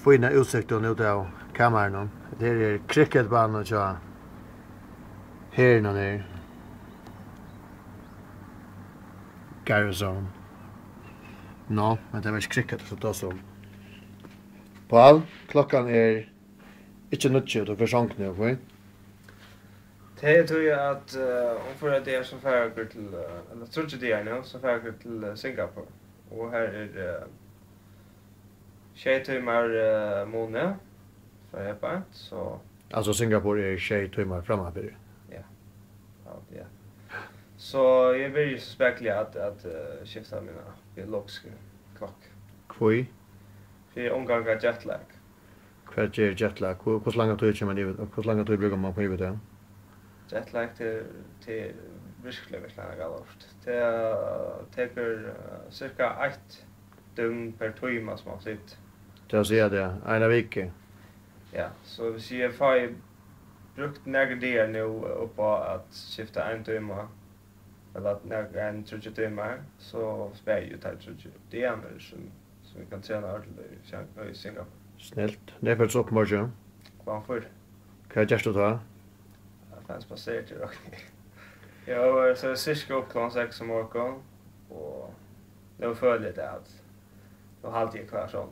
fina utsikten ut av kameran. Det är cricketbanan och så här nere. Garrison. No, men det är väl cricket så då så. Paul, klockan är inte nutje då för sånt nu, va? Det tror jag att om för att det är som färger till eller tror inte det är nu som färger till Singapore. Och här är timmar månad för jag på så Alltså Singapore är 6 timmar framöver. ja. Ja. Så jag vill ju spekla att skifta mina biologiska klock. Kvoi? För omgångar jetlag. Kvart är jetlag. Hur långa tid kommer det ut? Hur långa tid brukar man på i det? Jetlag till virkelig galort. Det tar cirka 1 dygn per timme som man sitter. Det säger det. En vecka. Ja, så hvis jeg får brukt några dagar nu på att skifta en timme eller att några en 30 timmar så spär ju det 30 dagar som vi kan tjäna ordentligt i Singapore. Snällt. Det är väl så på morgon. Varför? Kan jag just ta? Jag fanns passerat till rock. Jag var så cirka upp klockan 6 om morgonen och det var för lite att då halvtid kvar sån.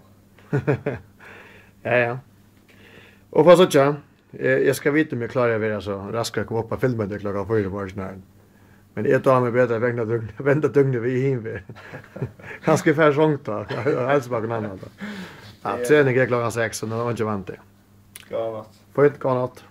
Ja. Och vad så tjän? Jag ska veta om jag klarar att vara så rask att komma upp på filmen till klockan 4 på morgonen. Men det tar mig bättre vänta dygnet vi hinner. Kanske för sånt då. Alltså bara någon annan. Ja, träning är klockan 6 och nu har jag inte vant det. God natt. Får inte gå natt.